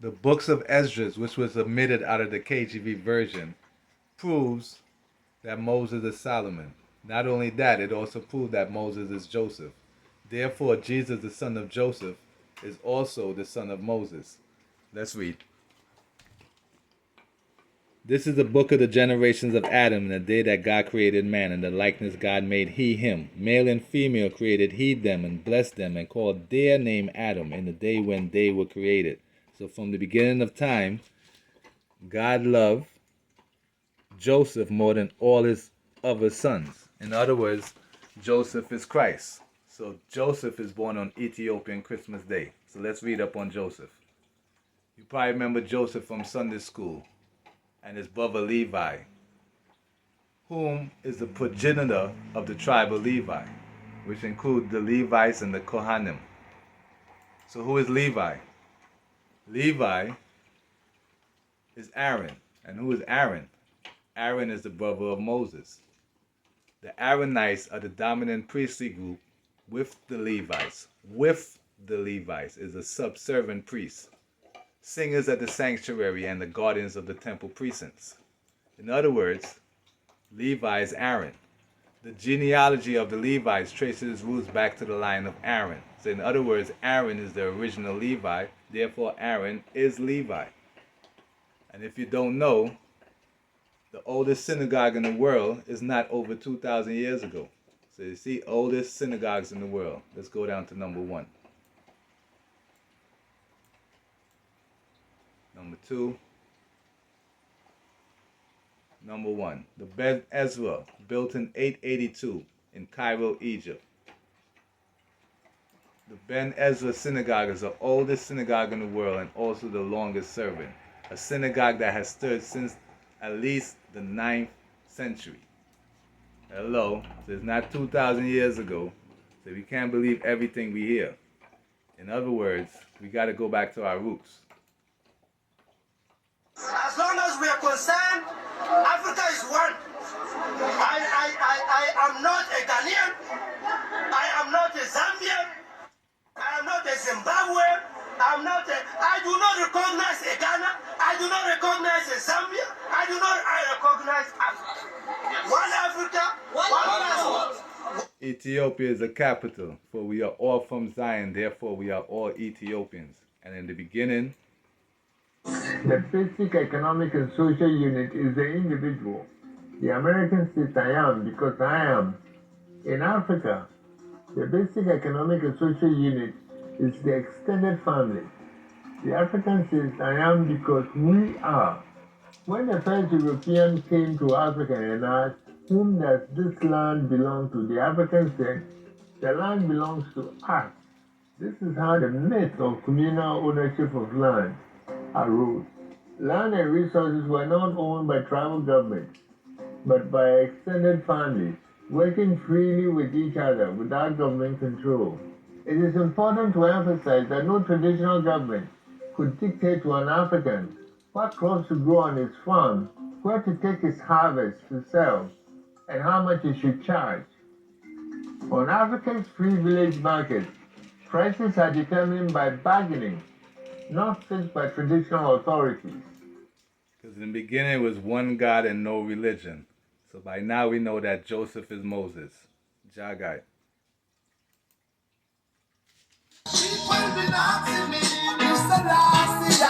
The books of Esdras, which was omitted out of the KJV version, proves that Moses is Solomon. Not only that, it also proved that Moses is Joseph. Therefore, Jesus, the son of Joseph, is also the son of Moses. Let's read. This is the book of the generations of Adam in the day that God created man. In the likeness God made he him. Male and female created he them, and blessed them, and called their name Adam in the day when they were created. So from the beginning of time, God loved Joseph more than all his other sons. In other words, Joseph is Christ. So Joseph is born on Ethiopian Christmas Day. So let's read up on Joseph. You probably remember Joseph from Sunday school and his brother Levi, whom is the progenitor of the tribe of Levi, which include the Levites and the Kohanim. So who is Levi? Levi is Aaron. And who is Aaron? Aaron is the brother of Moses. The Aaronites are the dominant priestly group with the Levites. With the Levites is a subservient priest, singers at the sanctuary and the guardians of the temple precincts. In other words, Levi is Aaron. The genealogy of the Levites traces its roots back to the line of Aaron. So in other words, Aaron is the original Levi, therefore Aaron is Levi. And if you don't know, the oldest synagogue in the world is not over 2,000 years ago. So you see, oldest synagogues in the world. Let's go down to number 1. Number 2. Number 1. The Ben Ezra, built in 882 in Cairo, Egypt. The Ben Ezra synagogue is the oldest synagogue in the world and also the longest serving. A synagogue that has stood since at least the 9th century. Hello, so it's not 2,000 years ago, so we can't believe everything we hear. In other words, we got to go back to our roots. As long as we are concerned, Africa is one. I am not a Ghanaian. I am not a Zambian. I am not a Zimbabwe. I do not recognize a Ghana. I do not recognize a Zambia. I recognize Africa. One Africa, one passport. Ethiopia is the capital, for we are all from Zion, therefore we are all Ethiopians. And in the beginning, the basic economic and social unit is the individual. The American says I am because I am. In Africa, the basic economic and social unit is the extended family. The African says I am because we are. When the first European came to Africa and asked, whom does this land belong to? The African said, the land belongs to us. This is how the myth of communal ownership of land arose. Land and resources were not owned by tribal governments, but by extended families, working freely with each other without government control. It is important to emphasize that no traditional government could dictate to an African what crops to grow on his farm, where to take his harvest to sell, and how much he should charge. On Africa's free village markets, prices are determined by bargaining, not fixed by traditional authorities. because in the beginning it was one God and no religion. So by now we know that Joseph is Moses. Jagai. People be asking me, Mr. Lassie,